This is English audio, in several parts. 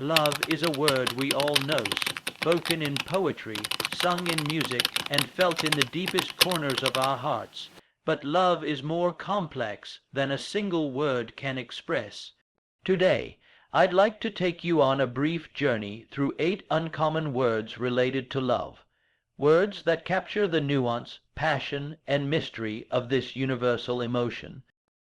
Love is a word we all know, spoken in poetry, sung in music, and felt in the deepest corners of our hearts. But love is more complex than a single word can express. Today, I'd like to take you on a brief journey through 8 uncommon words related to love. Words that capture the nuance, passion, and mystery of this universal emotion.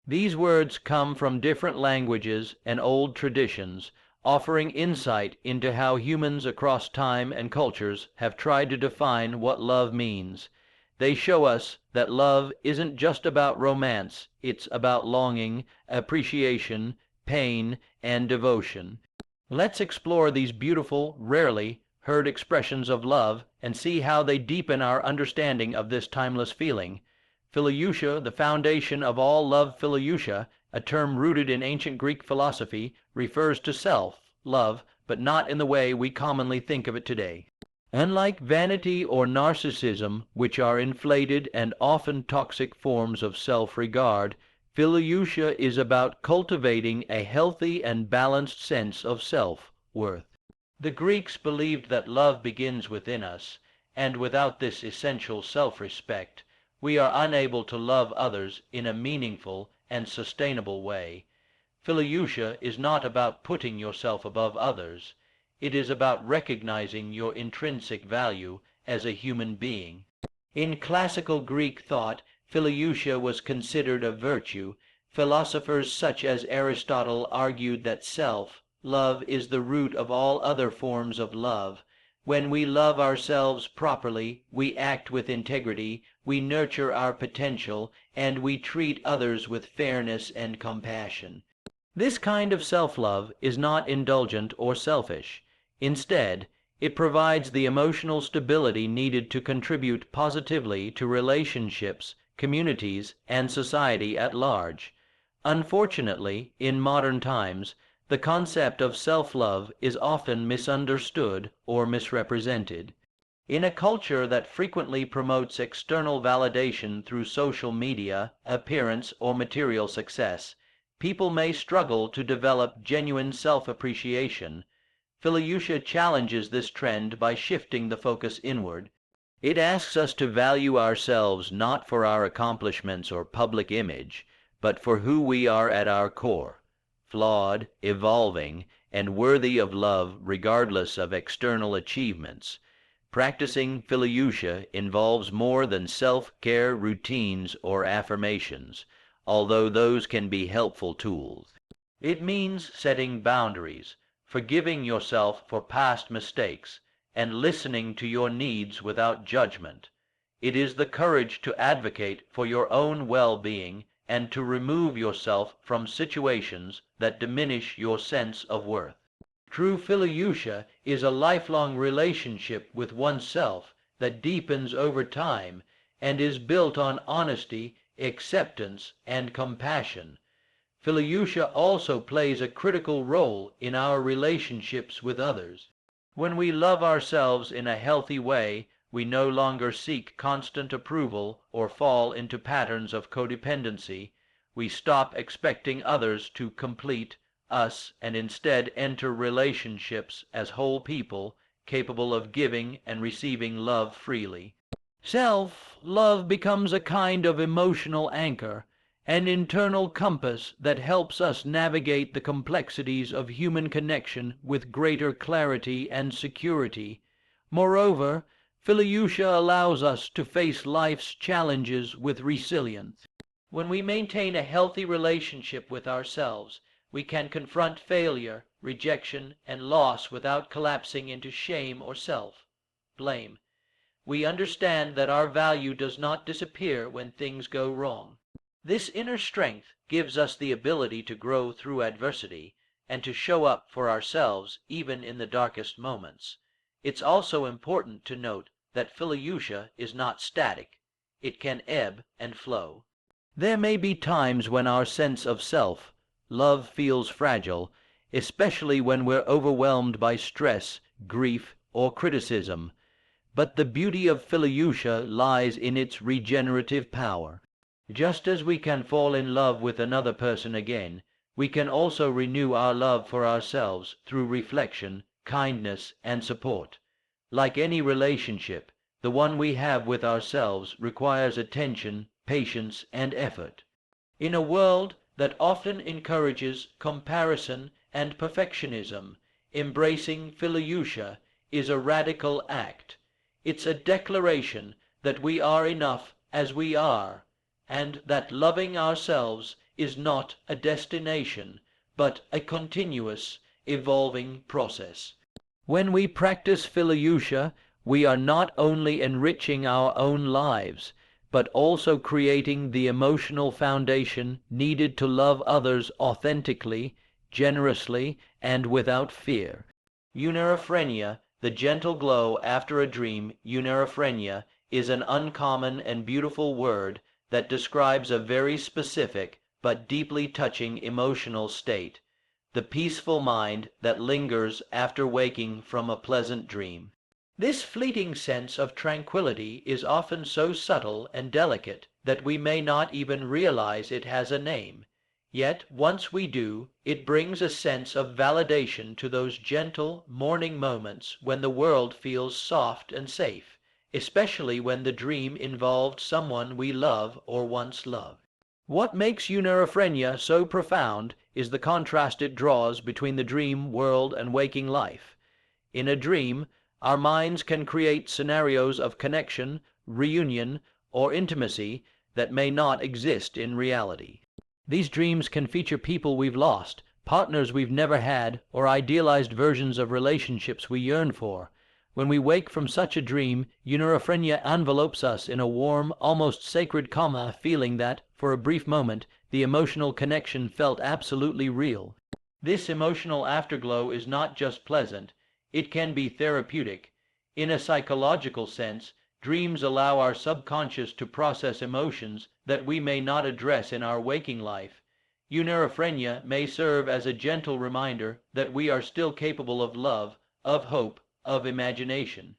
These words come from different languages and old traditions, offering insight into how humans across time and cultures have tried to define what love means. They show us that love isn't just about romance, it's about longing, appreciation, pain, and devotion. Let's explore these beautiful, rarely heard expressions of love and see how they deepen our understanding of this timeless feeling. Phileutia, the foundation of all love. Phileutia, a term rooted in ancient Greek philosophy, refers to self, love, but not in the way we commonly think of it today. Unlike vanity or narcissism, which are inflated and often toxic forms of self-regard, Phileutia is about cultivating a healthy and balanced sense of self-worth. The Greeks believed that love begins within us, and without this essential self-respect, we are unable to love others in a meaningful and sustainable way. Phileutia is not about putting yourself above others. It is about recognizing your intrinsic value as a human being. In classical Greek thought, Phileutia was considered a virtue. Philosophers such as Aristotle argued that self-love is the root of all other forms of love. When we love ourselves properly, we act with integrity, we nurture our potential, and we treat others with fairness and compassion. This kind of self-love is not indulgent or selfish. Instead, it provides the emotional stability needed to contribute positively to relationships, communities, and society at large. Unfortunately, in modern times, the concept of self-love is often misunderstood or misrepresented. In a culture that frequently promotes external validation through social media, appearance, or material success, people may struggle to develop genuine self-appreciation. Phileutia challenges this trend by shifting the focus inward. It asks us to value ourselves not for our accomplishments or public image, but for who we are at our core, flawed, evolving, and worthy of love regardless of external achievements. Practicing Phileutia involves more than self-care routines or affirmations, although those can be helpful tools. It means setting boundaries, forgiving yourself for past mistakes, and listening to your needs without judgment. It is the courage to advocate for your own well-being and to remove yourself from situations that diminish your sense of worth. True Phileutia is a lifelong relationship with oneself that deepens over time and is built on honesty, acceptance, and compassion. Phileutia also plays a critical role in our relationships with others. When we love ourselves in a healthy way, we no longer seek constant approval or fall into patterns of codependency. We stop expecting others to complete us and instead enter relationships as whole people, capable of giving and receiving love freely. Self-love becomes a kind of emotional anchor, an internal compass that helps us navigate the complexities of human connection with greater clarity and security. Moreover, Phileutia allows us to face life's challenges with resilience. When we maintain a healthy relationship with ourselves, we can confront failure, rejection, and loss without collapsing into shame or self-blame. We understand that our value does not disappear when things go wrong. This inner strength gives us the ability to grow through adversity and to show up for ourselves even in the darkest moments. It's also important to note that Phileutia is not static. It can ebb and flow. There may be times when our sense of self-love feels fragile, especially when we're overwhelmed by stress, grief, or criticism. But the beauty of Phileutia lies in its regenerative power. Just as we can fall in love with another person again, We can also renew our love for ourselves through reflection, kindness, and support. Like any relationship, the one we have with ourselves requires attention, patience, and effort. In a world that often encourages comparison and perfectionism, embracing philautia is a radical act. It's a declaration that we are enough as we are, and that loving ourselves is not a destination, but a continuous, evolving process. When we practice philautia, we are not only enriching our own lives, but also creating the emotional foundation needed to love others authentically, generously, and without fear. Eunerephrenia, the gentle glow after a dream, eunerephrenia, is an uncommon and beautiful word that describes a very specific but deeply touching emotional state, the peaceful mind that lingers after waking from a pleasant dream. This fleeting sense of tranquility is often so subtle and delicate that we may not even realize it has a name. Yet once we do, it brings a sense of validation to those gentle morning moments when the world feels soft and safe, especially when the dream involved someone we love or once loved. What makes eunerephrenia so profound is the contrast it draws between the dream world and waking life. In a dream, our minds can create scenarios of connection, reunion, or intimacy that may not exist in reality. These dreams can feature people we've lost, partners we've never had, or idealized versions of relationships we yearn for. When we wake from such a dream, eunerephrenia envelopes us in a warm, almost sacred calm feeling that, for a brief moment, the emotional connection felt absolutely real. This emotional afterglow is not just pleasant, it can be therapeutic. In a psychological sense, dreams allow our subconscious to process emotions that we may not address in our waking life. Eunerephrenia may serve as a gentle reminder that we are still capable of love, of hope, of imagination.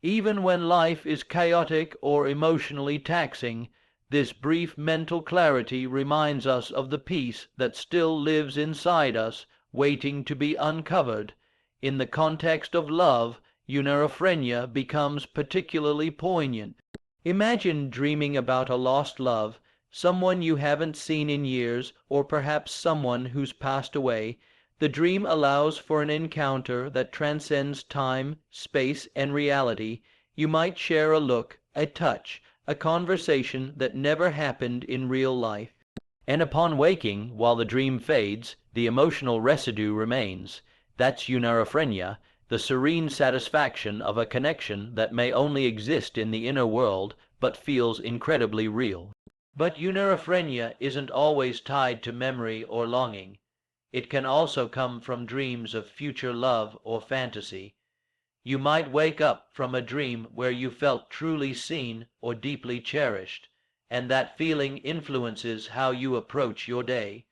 Even when life is chaotic or emotionally taxing, this brief mental clarity reminds us of the peace that still lives inside us, waiting to be uncovered. In the context of love, eunerephrenia becomes particularly poignant. Imagine dreaming about a lost love, someone you haven't seen in years, or perhaps someone who's passed away. The dream allows for an encounter that transcends time, space, and reality. You might share a look, a touch, a conversation that never happened in real life. And upon waking, while the dream fades, the emotional residue remains. That's eunerephrenia, the serene satisfaction of a connection that may only exist in the inner world, but feels incredibly real. But eunerephrenia isn't always tied to memory or longing. It can also come from dreams of future love or fantasy. You might wake up from a dream where you felt truly seen or deeply cherished, and that feeling influences how you approach your day.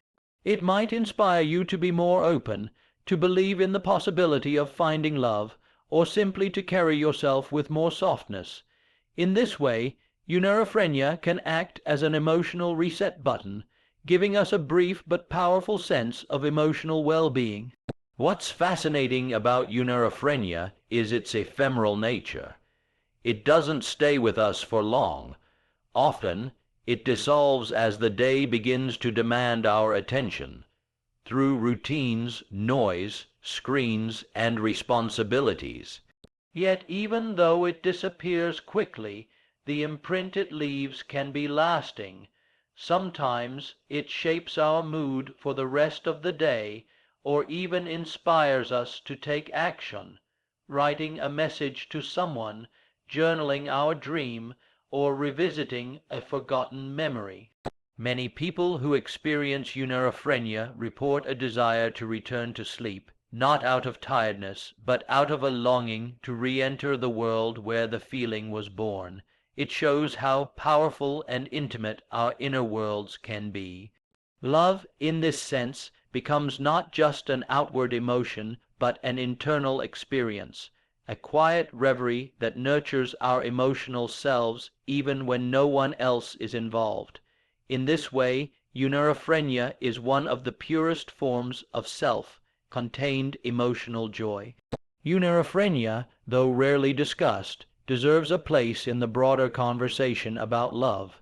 It might inspire you to be more open, to believe in the possibility of finding love, or simply to carry yourself with more softness. In this way, eunerephrenia can act as an emotional reset button, giving us a brief but powerful sense of emotional well-being. What's fascinating about eunerephrenia is its ephemeral nature. It doesn't stay with us for long. Often, it dissolves as the day begins to demand our attention, through routines, noise, screens, and responsibilities. Yet even though it disappears quickly, the imprint it leaves can be lasting. Sometimes it shapes our mood for the rest of the day, or even inspires us to take action, writing a message to someone, journaling our dream, or revisiting a forgotten memory. Many people who experience eunerephrenia report a desire to return to sleep, not out of tiredness, but out of a longing to re-enter the world where the feeling was born. It shows how powerful and intimate our inner worlds can be. Love, in this sense, becomes not just an outward emotion, but an internal experience, a quiet reverie that nurtures our emotional selves even when no one else is involved. In this way, Unirephrenia is one of the purest forms of self-contained emotional joy. Unirephrenia, though rarely discussed, deserves a place in the broader conversation about love.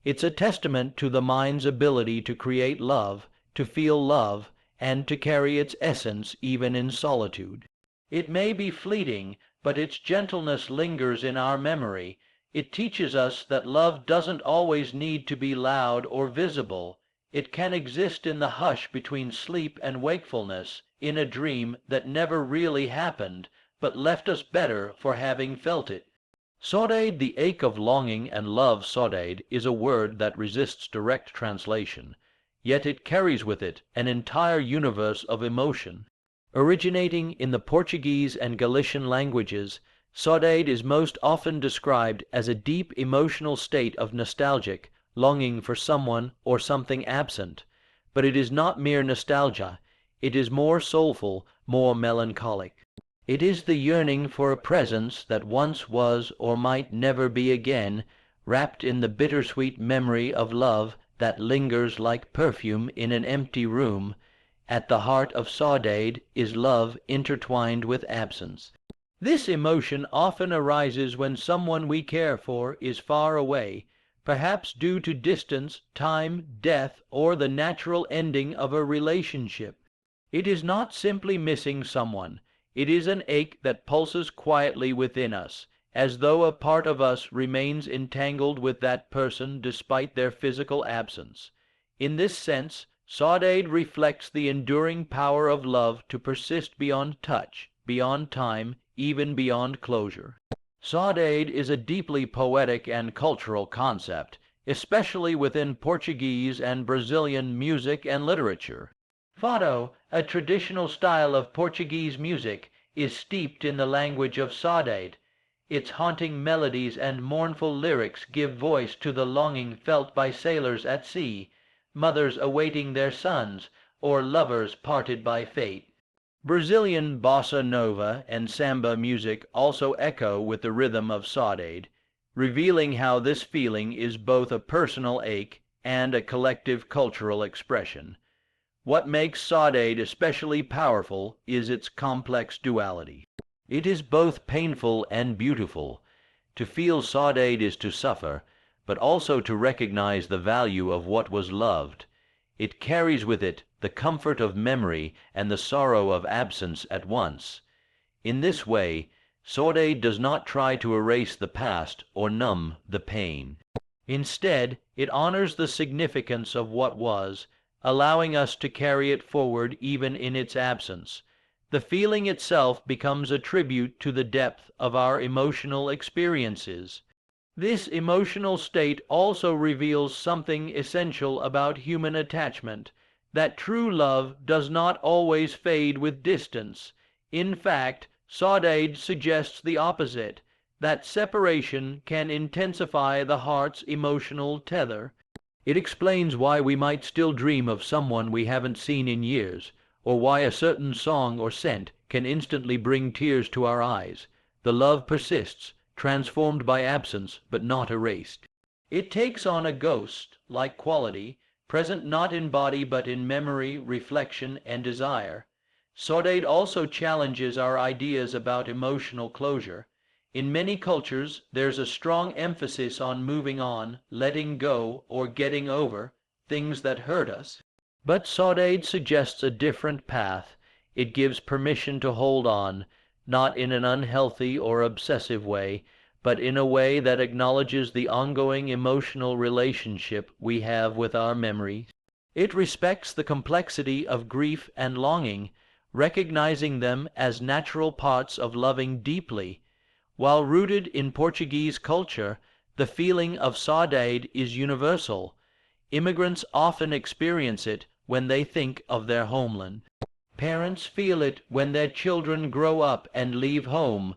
It's a testament to the mind's ability to create love, to feel love, and to carry its essence even in solitude. It may be fleeting, but its gentleness lingers in our memory. It teaches us that love doesn't always need to be loud or visible. It can exist in the hush between sleep and wakefulness, in a dream that never really happened, but left us better for having felt it. Saudade, the ache of longing, and love saudade, is a word that resists direct translation, yet it carries with it an entire universe of emotion. Originating in the Portuguese and Galician languages, saudade is most often described as a deep emotional state of nostalgic longing for someone or something absent, but it is not mere nostalgia. It is more soulful, more melancholic. It is the yearning for a presence that once was or might never be again, wrapped in the bittersweet memory of love that lingers like perfume in an empty room. At the heart of saudade is love intertwined with absence. This emotion often arises when someone we care for is far away, perhaps due to distance, time, death, or the natural ending of a relationship. It is not simply missing someone. It is an ache that pulses quietly within us, as though a part of us remains entangled with that person despite their physical absence. In this sense, saudade reflects the enduring power of love to persist beyond touch, beyond time, even beyond closure. Saudade is a deeply poetic and cultural concept, especially within Portuguese and Brazilian music and literature. Fado, a traditional style of Portuguese music, is steeped in the language of saudade. Its haunting melodies and mournful lyrics give voice to the longing felt by sailors at sea, mothers awaiting their sons, or lovers parted by fate. Brazilian bossa nova and samba music also echo with the rhythm of saudade, revealing how this feeling is both a personal ache and a collective cultural expression. What makes saudade especially powerful is its complex duality. It is both painful and beautiful. To feel saudade is to suffer, but also to recognize the value of what was loved. It carries with it the comfort of memory and the sorrow of absence at once. In this way, saudade does not try to erase the past or numb the pain. Instead, it honors the significance of what was, allowing us to carry it forward even in its absence. The feeling itself becomes a tribute to the depth of our emotional experiences. This emotional state also reveals something essential about human attachment, that true love does not always fade with distance. In fact, saudade suggests the opposite, that separation can intensify the heart's emotional tether. It explains why we might still dream of someone we haven't seen in years, or why a certain song or scent can instantly bring tears to our eyes. The love persists, transformed by absence, but not erased. It takes on a ghost-like quality, present not in body but in memory, reflection, and desire. Saudade also challenges our ideas about emotional closure. In many cultures, there's a strong emphasis on moving on, letting go, or getting over things that hurt us. But saudade suggests a different path. It gives permission to hold on, not in an unhealthy or obsessive way, but in a way that acknowledges the ongoing emotional relationship we have with our memories. It respects the complexity of grief and longing, recognizing them as natural parts of loving deeply. While rooted in Portuguese culture, the feeling of saudade is universal. Immigrants often experience it when they think of their homeland. Parents feel it when their children grow up and leave home.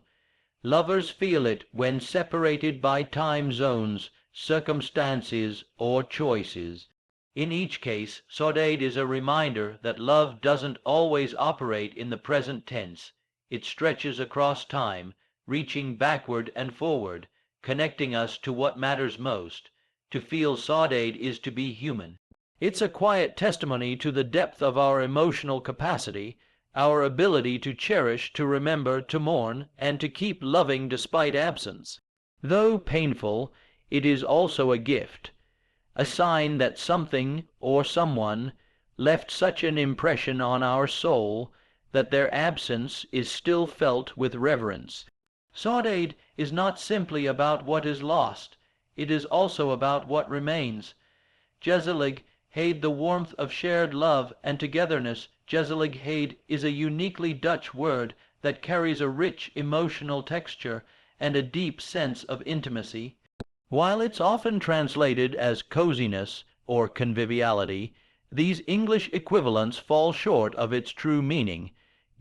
Lovers feel it when separated by time zones, circumstances, or choices. In each case, saudade is a reminder that love doesn't always operate in the present tense. It stretches across time, reaching backward and forward, connecting us to what matters most. To feel saudade is to be human. It's a quiet testimony to the depth of our emotional capacity, our ability to cherish, to remember, to mourn, and to keep loving despite absence. Though painful, it is also a gift, a sign that something or someone left such an impression on our soul that their absence is still felt with reverence. Saudade is not simply about what is lost, it is also about what remains. Gezelligheid, the warmth of shared love and togetherness. Gezelligheid is a uniquely Dutch word that carries a rich emotional texture and a deep sense of intimacy. While it's often translated as coziness or conviviality, these English equivalents fall short of its true meaning.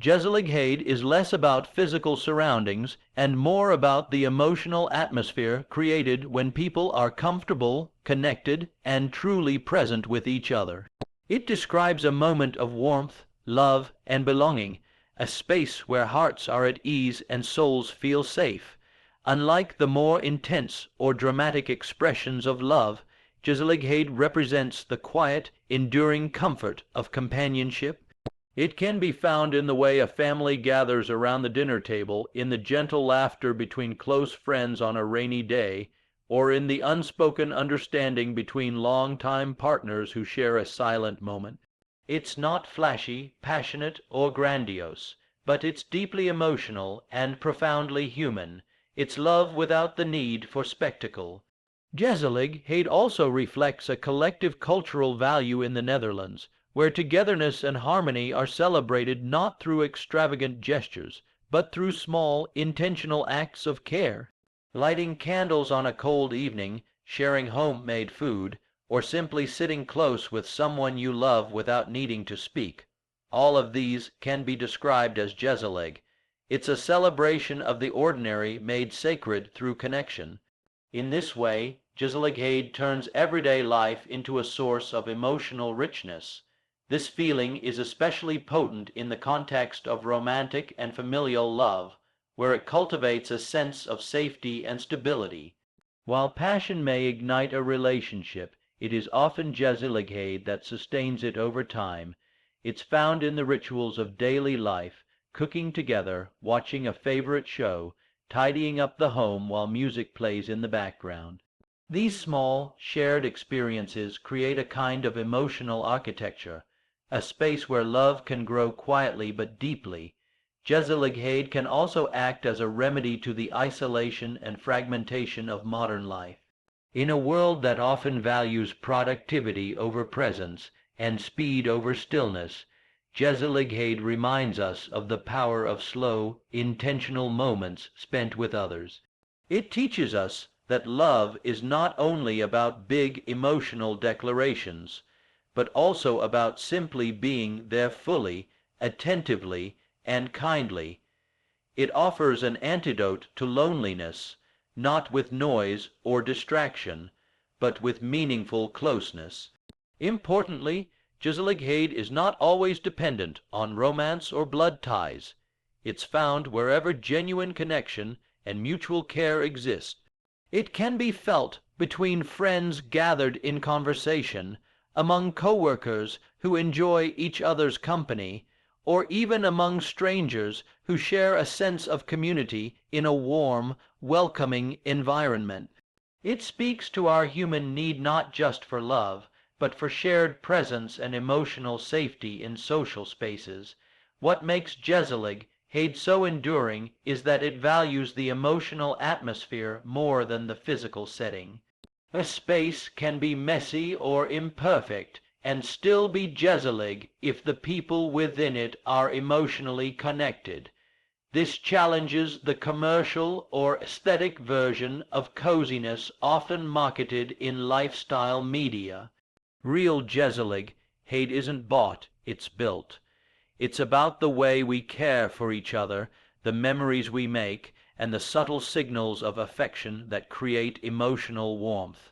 Gezelligheid is less about physical surroundings and more about the emotional atmosphere created when people are comfortable, connected, and truly present with each other. It describes a moment of warmth, love, and belonging, a space where hearts are at ease and souls feel safe. Unlike the more intense or dramatic expressions of love, Gezelligheid represents the quiet, enduring comfort of companionship. It can be found in the way a family gathers around the dinner table, in the gentle laughter between close friends on a rainy day, or in the unspoken understanding between long-time partners who share a silent moment. It's not flashy, passionate, or grandiose, but it's deeply emotional and profoundly human. It's love without the need for spectacle. Gezelligheid also reflects a collective cultural value in the Netherlands, where togetherness and harmony are celebrated not through extravagant gestures, but through small, intentional acts of care. Lighting candles on a cold evening, sharing home-made food, or simply sitting close with someone you love without needing to speak. All of these can be described as Gezellig. It's a celebration of the ordinary made sacred through connection. In this way, Gezelligheid turns everyday life into a source of emotional richness. This feeling is especially potent in the context of romantic and familial love, where it cultivates a sense of safety and stability. While passion may ignite a relationship, it is often Gezelligheid that sustains it over time. It's found in the rituals of daily life, cooking together, watching a favorite show, tidying up the home while music plays in the background. These small, shared experiences create a kind of emotional architecture, a space where love can grow quietly but deeply. Gezelligheid can also act as a remedy to the isolation and fragmentation of modern life. In a world that often values productivity over presence and speed over stillness, Gezelligheid reminds us of the power of slow, intentional moments spent with others. It teaches us that love is not only about big emotional declarations, but also about simply being there fully, attentively, and kindly. It offers an antidote to loneliness, not with noise or distraction, but with meaningful closeness. Importantly, Gezelligheid is not always dependent on romance or blood ties. It's found wherever genuine connection and mutual care exist. It can be felt between friends gathered in conversation, among coworkers who enjoy each other's company, or even among strangers who share a sense of community in a warm, welcoming environment. It speaks to our human need not just for love, but for shared presence and emotional safety in social spaces. What makes Gezelligheid so enduring is that it values the emotional atmosphere more than the physical setting. A space can be messy or imperfect and still be Gezellig if the people within it are emotionally connected. This challenges the commercial or aesthetic version of coziness often marketed in lifestyle media. Real Gezelligheid isn't bought, it's built. It's about the way we care for each other, the memories we make, and the subtle signals of affection that create emotional warmth.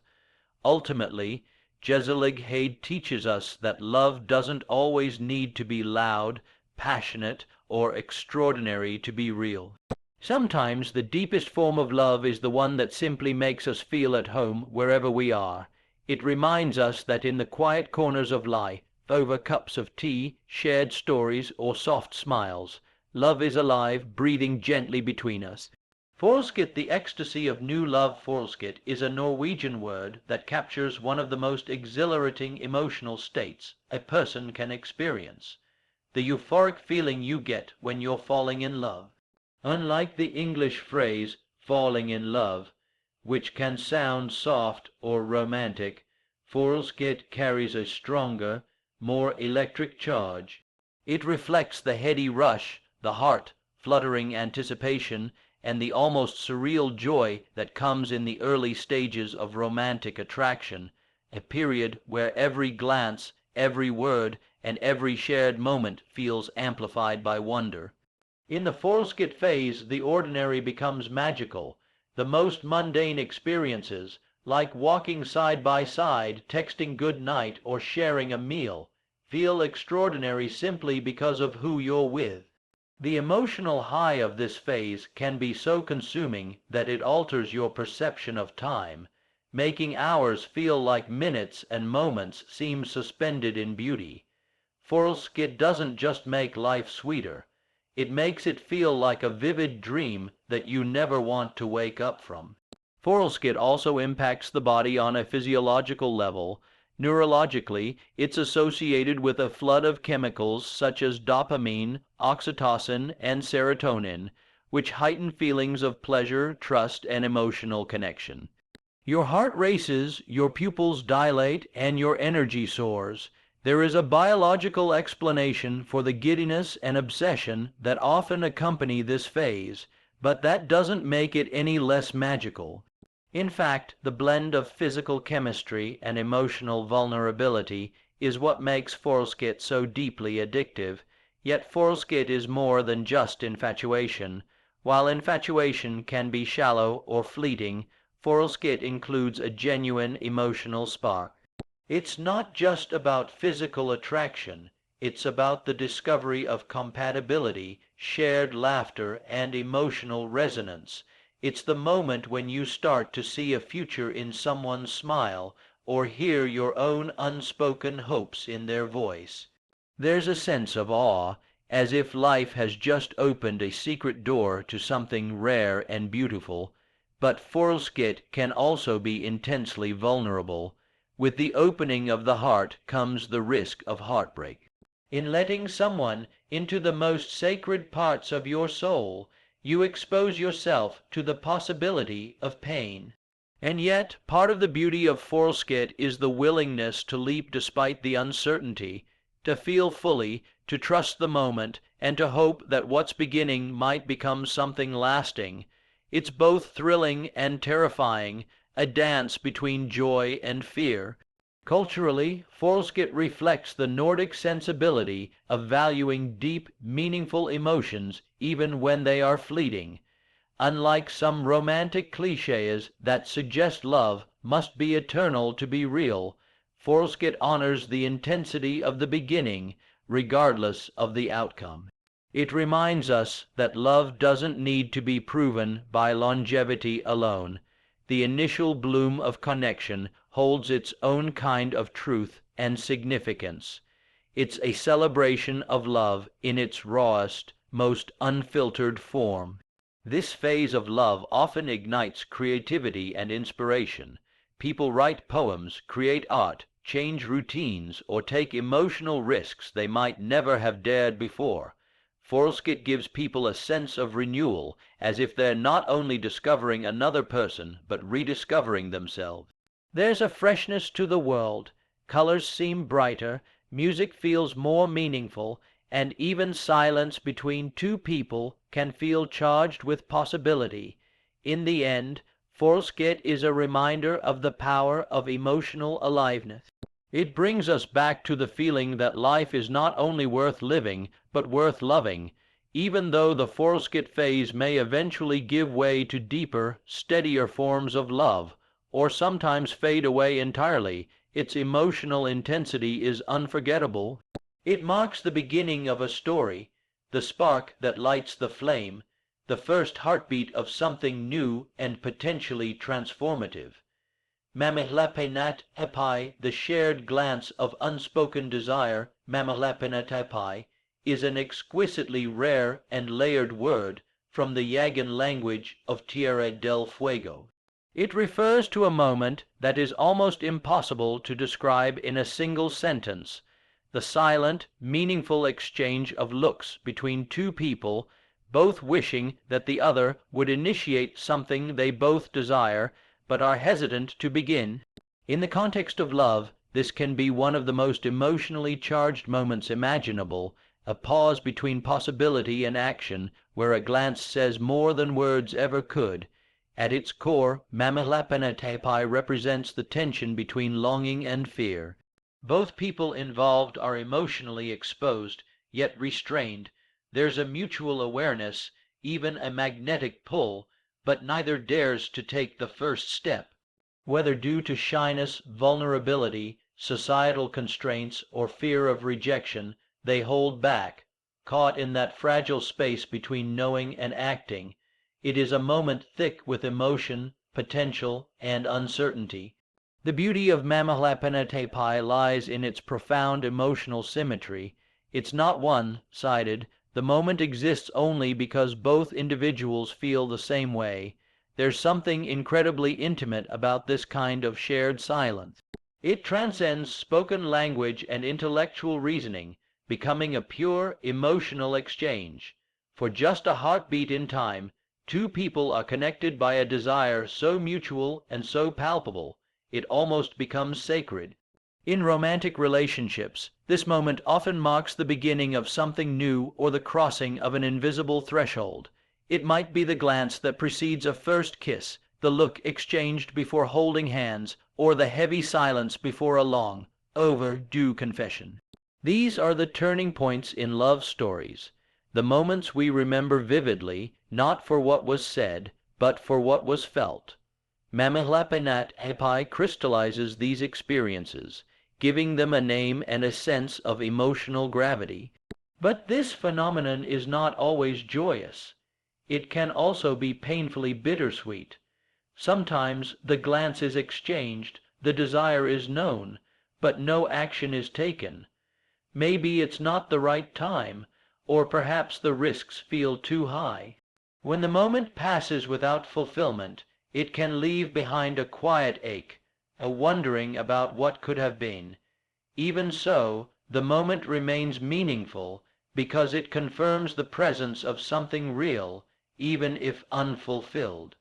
Ultimately, Gezelligheid teaches us that love doesn't always need to be loud, passionate, or extraordinary to be real. Sometimes the deepest form of love is the one that simply makes us feel at home wherever we are. It reminds us that in the quiet corners of life, over cups of tea, shared stories, or soft smiles, love is alive, breathing gently between us. Forelsket, the ecstasy of new love forelsket, is a Norwegian word that captures one of the most exhilarating emotional states a person can experience. The euphoric feeling you get when you're falling in love. Unlike the English phrase, falling in love, which can sound soft or romantic, forelsket carries a stronger, more electric charge. It reflects the heady rush, the heart fluttering anticipation, and the almost surreal joy that comes in the early stages of romantic attraction, a period where every glance, every word, and every shared moment feels amplified by wonder. In the forelsket phase, the ordinary becomes magical. The most mundane experiences, like walking side by side, texting good night, or sharing a meal, feel extraordinary simply because of who you're with. The emotional high of this phase can be so consuming that it alters your perception of time, making hours feel like minutes and moments seem suspended in beauty. Forelsket doesn't just make life sweeter. It makes it feel like a vivid dream that you never want to wake up from. Forelsket also impacts the body on a physiological level. Neurologically, it's associated with a flood of chemicals such as dopamine, oxytocin, and serotonin, which heighten feelings of pleasure, trust, and emotional connection. Your heart races, your pupils dilate, and your energy soars. There is a biological explanation for the giddiness and obsession that often accompany this phase, but that doesn't make it any less magical. In fact, the blend of physical chemistry and emotional vulnerability is what makes forelsket so deeply addictive. Yet forelsket is more than just infatuation. While infatuation can be shallow or fleeting, forelsket includes a genuine emotional spark. It's not just about physical attraction, it's about the discovery of compatibility, shared laughter, and emotional resonance. It's the moment when you start to see a future in someone's smile, or hear your own unspoken hopes in their voice. There's a sense of awe, as if life has just opened a secret door to something rare and beautiful. But forelsket can also be intensely vulnerable. With the opening of the heart comes the risk of heartbreak. In letting someone into the most sacred parts of your soul, you expose yourself to the possibility of pain. And yet, part of the beauty of forelsket is the willingness to leap despite the uncertainty, to feel fully, to trust the moment, and to hope that what's beginning might become something lasting. It's both thrilling and terrifying, a dance between joy and fear. Culturally, forelsket reflects the Nordic sensibility of valuing deep, meaningful emotions even when they are fleeting. Unlike some romantic cliches that suggest love must be eternal to be real, forelsket honors the intensity of the beginning, regardless of the outcome. It reminds us that love doesn't need to be proven by longevity alone. The initial bloom of connection holds its own kind of truth and significance. It's a celebration of love in its rawest, most unfiltered form. This phase of love often ignites creativity and inspiration. People write poems, create art, change routines, or take emotional risks they might never have dared before. Forelsket gives people a sense of renewal, as if they're not only discovering another person, but rediscovering themselves. There's a freshness to the world, colors seem brighter, music feels more meaningful, and even silence between two people can feel charged with possibility. In the end, forelsket is a reminder of the power of emotional aliveness. It brings us back to the feeling that life is not only worth living, but worth loving. Even though the forelsket phase may eventually give way to deeper, steadier forms of love, or sometimes fade away entirely, its emotional intensity is unforgettable. It marks the beginning of a story, the spark that lights the flame, the first heartbeat of something new and potentially transformative. mamihlepenat epi, the shared glance of unspoken desire, mamihlepenat epi, is an exquisitely rare and layered word from the Yagan language of Tierra del Fuego. It refers to a moment that is almost impossible to describe in a single sentence, the silent, meaningful exchange of looks between two people, both wishing that the other would initiate something they both desire, but are hesitant to begin. In the context of love, this can be one of the most emotionally charged moments imaginable, a pause between possibility and action, where a glance says more than words ever could. At its core, mamihlepenat represents the tension between longing and fear. Both people involved are emotionally exposed, yet restrained. There's a mutual awareness, even a magnetic pull, but neither dares to take the first step. Whether due to shyness, vulnerability, societal constraints, or fear of rejection, they hold back, caught in that fragile space between knowing and acting. It is a moment thick with emotion, potential, and uncertainty. The beauty of mamihlepenat lies in its profound emotional symmetry. It's not one-sided. The moment exists only because both individuals feel the same way. There's something incredibly intimate about this kind of shared silence. It transcends spoken language and intellectual reasoning, becoming a pure emotional exchange. For just a heartbeat in time, two people are connected by a desire so mutual and so palpable, it almost becomes sacred. In romantic relationships, this moment often marks the beginning of something new or the crossing of an invisible threshold. It might be the glance that precedes a first kiss, the look exchanged before holding hands, or the heavy silence before a long, overdue confession. These are the turning points in love stories, the moments we remember vividly, not for what was said, but for what was felt. Mamihlepenat crystallizes these experiences, giving them a name and a sense of emotional gravity. But this phenomenon is not always joyous. It can also be painfully bittersweet. Sometimes the glance is exchanged, the desire is known, but no action is taken. Maybe it's not the right time, or perhaps the risks feel too high. When the moment passes without fulfillment, it can leave behind a quiet ache, a wondering about what could have been. Even so, the moment remains meaningful because it confirms the presence of something real, even if unfulfilled.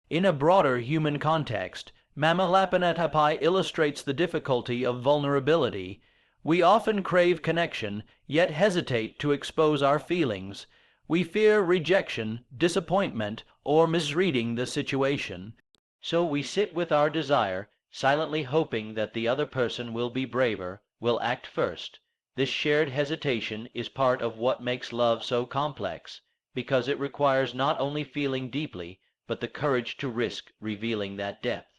In a broader human context, mamihlepenat illustrates the difficulty of vulnerability. We often crave connection, yet hesitate to expose our feelings. We fear rejection, disappointment, or misreading the situation. So we sit with our desire, silently hoping that the other person will be braver, will act first. This shared hesitation is part of what makes love so complex, because it requires not only feeling deeply, but the courage to risk revealing that depth.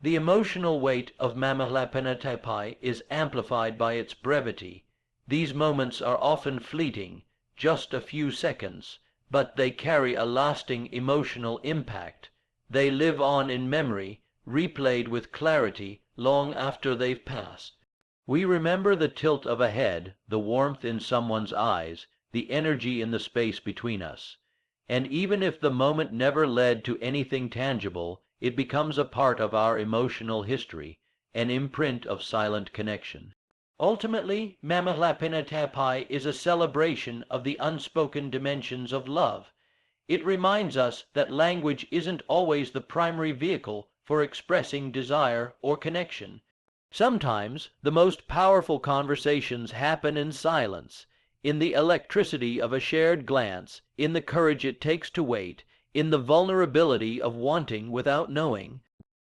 The emotional weight of mamihlepenat is amplified by its brevity. These moments are often fleeting, just a few seconds, but they carry a lasting emotional impact. They live on in memory, replayed with clarity long after they've passed. We remember the tilt of a head, the warmth in someone's eyes, the energy in the space between us. And even if the moment never led to anything tangible, it becomes a part of our emotional history, an imprint of silent connection. Ultimately, mamihlepenat is a celebration of the unspoken dimensions of love. It reminds us that language isn't always the primary vehicle for expressing desire or connection. Sometimes the most powerful conversations happen in silence, in the electricity of a shared glance, in the courage it takes to wait, in the vulnerability of wanting without knowing.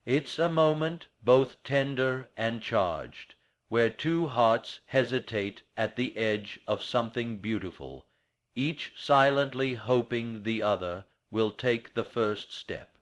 It's a moment both tender and charged, where two hearts hesitate at the edge of something beautiful, each silently hoping the other will take the first step.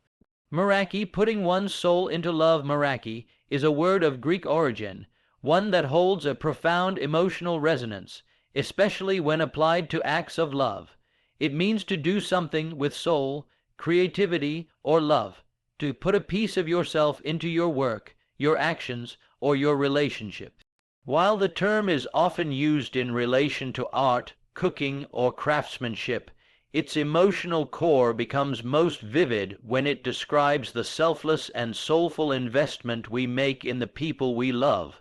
Meraki, putting one's soul into love, meraki, is a word of Greek origin, one that holds a profound emotional resonance, especially when applied to acts of love. It means to do something with soul, creativity, or love, to put a piece of yourself into your work, your actions, or your relationship. While the term is often used in relation to art, cooking, or craftsmanship, its emotional core becomes most vivid when it describes the selfless and soulful investment we make in the people we love.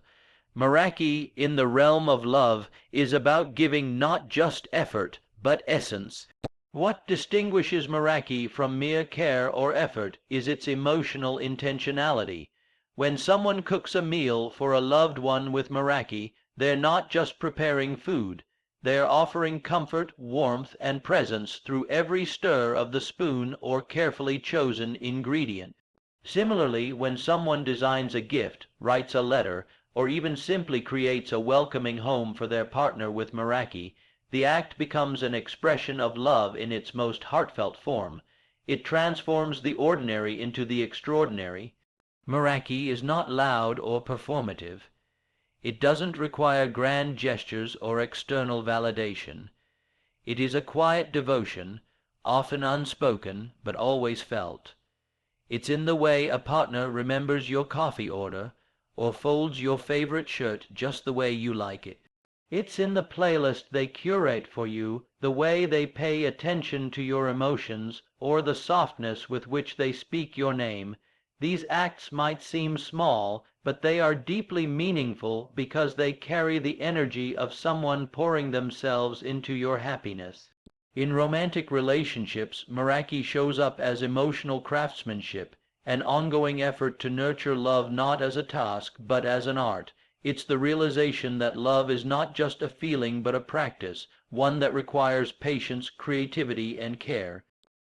Meraki, in the realm of love, is about giving not just effort, but essence. What distinguishes meraki from mere care or effort is its emotional intentionality. When someone cooks a meal for a loved one with meraki, they're not just preparing food. They're offering comfort, warmth, and presence through every stir of the spoon or carefully chosen ingredient. Similarly, when someone designs a gift, writes a letter, or even simply creates a welcoming home for their partner with meraki, the act becomes an expression of love in its most heartfelt form. It transforms the ordinary into the extraordinary. Meraki is not loud or performative. It doesn't require grand gestures or external validation. It is a quiet devotion, often unspoken, but always felt. It's in the way a partner remembers your coffee order, or folds your favorite shirt just the way you like it. It's in the playlist they curate for you, the way they pay attention to your emotions, or the softness with which they speak your name. These acts might seem small, but they are deeply meaningful because they carry the energy of someone pouring themselves into your happiness. In romantic relationships, meraki shows up as emotional craftsmanship, an ongoing effort to nurture love not as a task, but as an art. It's the realization that love is not just a feeling but a practice, one that requires patience, creativity, and care.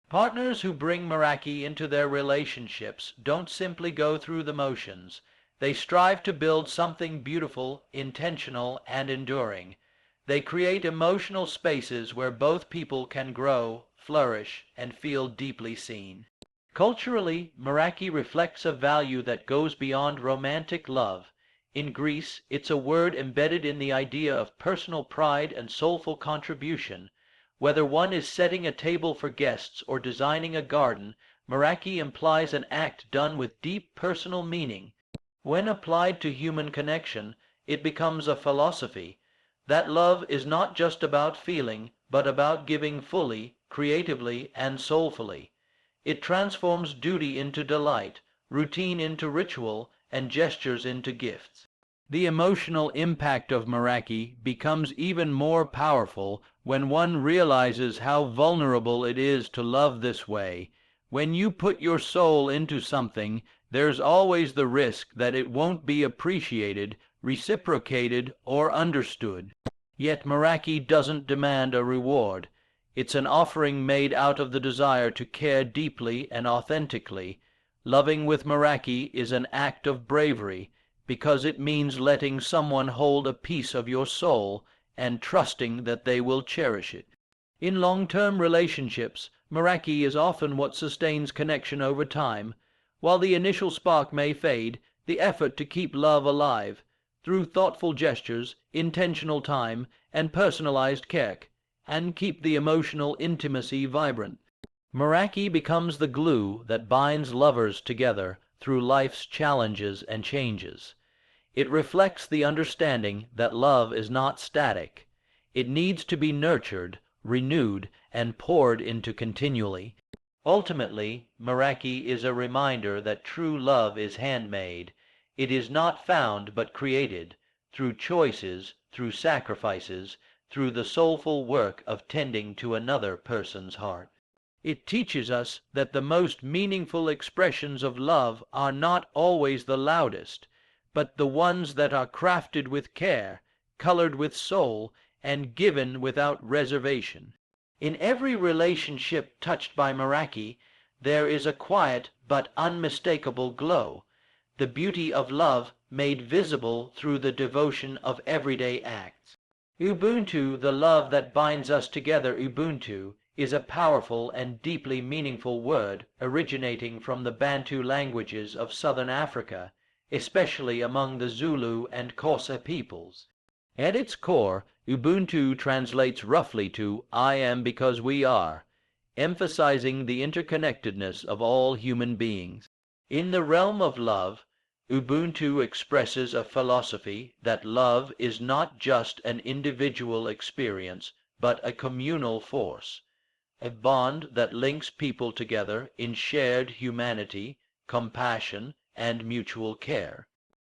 Partners who bring meraki into their relationships don't simply go through the motions. They strive to build something beautiful, intentional, and enduring. They create emotional spaces where both people can grow, flourish, and feel deeply seen. Culturally, meraki reflects a value that goes beyond romantic love. In Greece, it's a word embedded in the idea of personal pride and soulful contribution. Whether one is setting a table for guests or designing a garden, meraki implies an act done with deep personal meaning. When applied to human connection, it becomes a philosophy that love is not just about feeling, but about giving fully, creatively, and soulfully. It transforms duty into delight, routine into ritual, and gestures into gifts. The emotional impact of meraki becomes even more powerful when one realizes how vulnerable it is to love this way. When you put your soul into something, there's always the risk that it won't be appreciated, reciprocated, or understood. Yet meraki doesn't demand a reward. It's an offering made out of the desire to care deeply and authentically. Loving with meraki is an act of bravery, because it means letting someone hold a piece of your soul and trusting that they will cherish it. In long-term relationships, meraki is often what sustains connection over time. While the initial spark may fade, the effort to keep love alive, through thoughtful gestures, intentional time, and personalized care, and keep the emotional intimacy vibrant. Meraki becomes the glue that binds lovers together through life's challenges and changes. It reflects the understanding that love is not static. It needs to be nurtured, renewed, and poured into continually. Ultimately, meraki is a reminder that true love is handmade. It is not found but created, through choices, through sacrifices, through the soulful work of tending to another person's heart. It teaches us that the most meaningful expressions of love are not always the loudest, but the ones that are crafted with care, colored with soul, and given without reservation. In every relationship touched by meraki, there is a quiet but unmistakable glow, the beauty of love made visible through the devotion of everyday acts. Ubuntu, the love that binds us together, ubuntu, is a powerful and deeply meaningful word originating from the Bantu languages of southern Africa, especially among the Zulu and Xhosa peoples. At its core, ubuntu translates roughly to "I am because we are," emphasizing the interconnectedness of all human beings. In the realm of love, Ubuntu expresses a philosophy that love is not just an individual experience, but a communal force, a bond that links people together in shared humanity, compassion, and mutual care.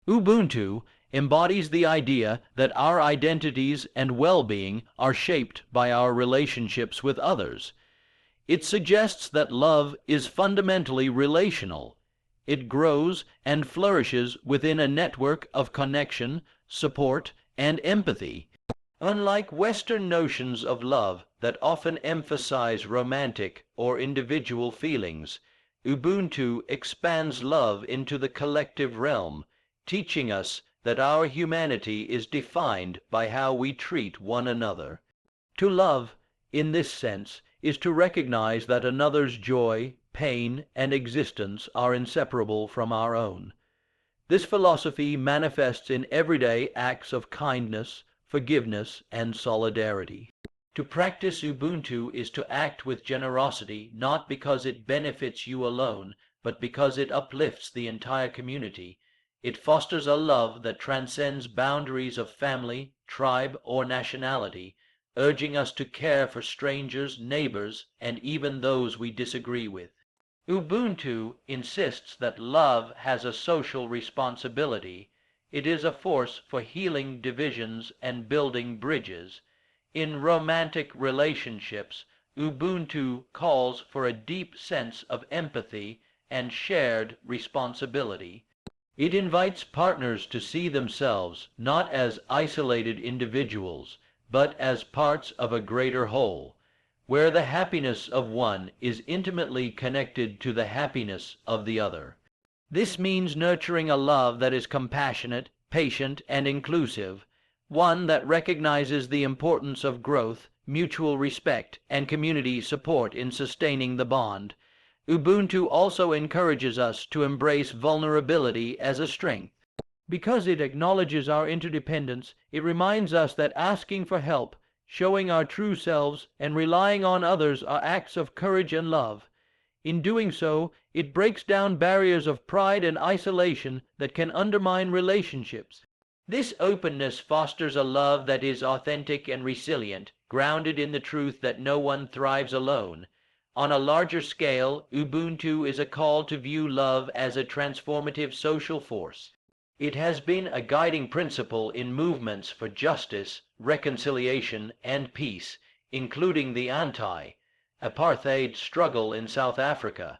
Ubuntu embodies the idea that our identities and well-being are shaped by our relationships with others. It suggests that love is fundamentally relational. It grows and flourishes within a network of connection, support, and empathy. Unlike Western notions of love that often emphasize romantic or individual feelings, Ubuntu expands love into the collective realm, teaching us that our humanity is defined by how we treat one another. To love, in this sense, is to recognize that another's joy, pain, and existence are inseparable from our own. This philosophy manifests in everyday acts of kindness, forgiveness, and solidarity. To practice Ubuntu is to act with generosity not because it benefits you alone, but because it uplifts the entire community. It fosters a love that transcends boundaries of family, tribe, or nationality, urging us to care for strangers, neighbors, and even those we disagree with. Ubuntu insists that love has a social responsibility. It is a force for healing divisions and building bridges. In romantic relationships, Ubuntu calls for a deep sense of empathy and shared responsibility. It invites partners to see themselves not as isolated individuals, but as parts of a greater whole, where the happiness of one is intimately connected to the happiness of the other. This means nurturing a love that is compassionate, patient, and inclusive, one that recognizes the importance of growth, mutual respect, and community support in sustaining the bond. Ubuntu also encourages us to embrace vulnerability as a strength. Because it acknowledges our interdependence, it reminds us that asking for help, showing our true selves, and relying on others are acts of courage and love. In doing so, it breaks down barriers of pride and isolation that can undermine relationships. This openness fosters a love that is authentic and resilient, grounded in the truth that no one thrives alone. On a larger scale, Ubuntu is a call to view love as a transformative social force. It has been a guiding principle in movements for justice, reconciliation, and peace, including the anti-apartheid struggle in South Africa.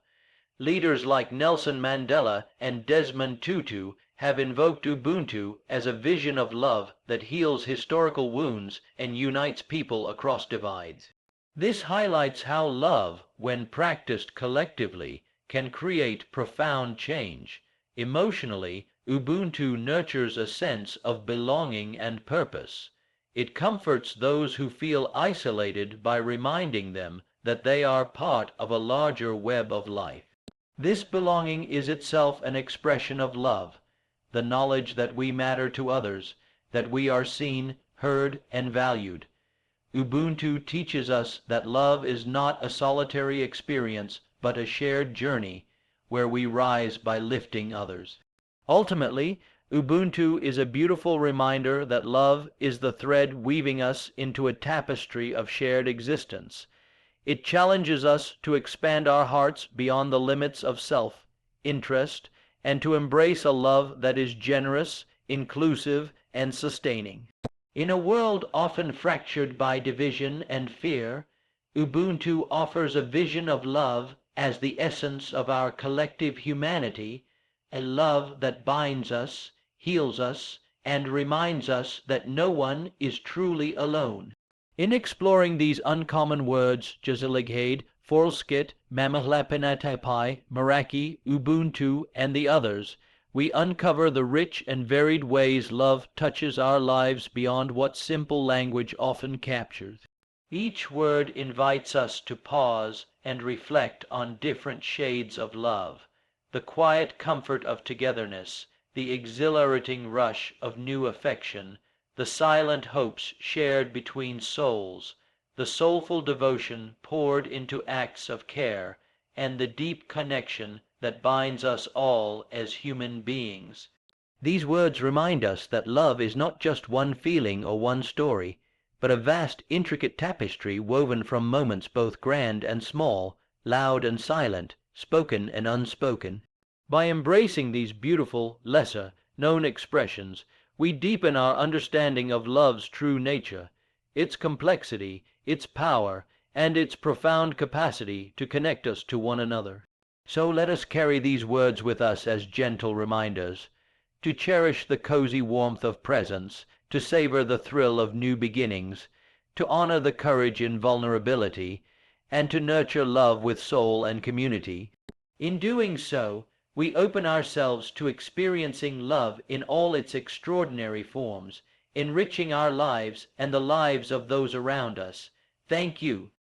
Leaders like Nelson Mandela and Desmond Tutu have invoked Ubuntu as a vision of love that heals historical wounds and unites people across divides. This highlights how love, when practiced collectively, can create profound change. Emotionally, Ubuntu nurtures a sense of belonging and purpose. It comforts those who feel isolated by reminding them that they are part of a larger web of life. This belonging is itself an expression of love, the knowledge that we matter to others, that we are seen, heard, and valued. Ubuntu teaches us that love is not a solitary experience, but a shared journey, where we rise by lifting others. Ultimately, Ubuntu is a beautiful reminder that love is the thread weaving us into a tapestry of shared existence. It challenges us to expand our hearts beyond the limits of self-interest and to embrace a love that is generous, inclusive, and sustaining. In a world often fractured by division and fear, Ubuntu offers a vision of love as the essence of our collective humanity, a love that binds us, heals us, and reminds us that no one is truly alone. In exploring these uncommon words, Jaziligheid, forelsket, Mamahlepenatepai, meraki, Ubuntu, and the others, we uncover the rich and varied ways love touches our lives beyond what simple language often captures. Each word invites us to pause and reflect on different shades of love, the quiet comfort of togetherness, the exhilarating rush of new affection, the silent hopes shared between souls, the soulful devotion poured into acts of care, and the deep connection that binds us all as human beings. These words remind us that love is not just one feeling or one story, but a vast intricate tapestry woven from moments both grand and small, loud and silent, spoken and unspoken. By embracing these beautiful, lesser known expressions, we deepen our understanding of love's true nature, its complexity, its power, and its profound capacity to connect us to one another. So let us carry these words with us as gentle reminders, to cherish the cozy warmth of presence, to savor the thrill of new beginnings, to honor the courage in vulnerability, and to nurture love with soul and community. In doing so, we open ourselves to experiencing love in all its extraordinary forms, enriching our lives and the lives of those around us. Thank you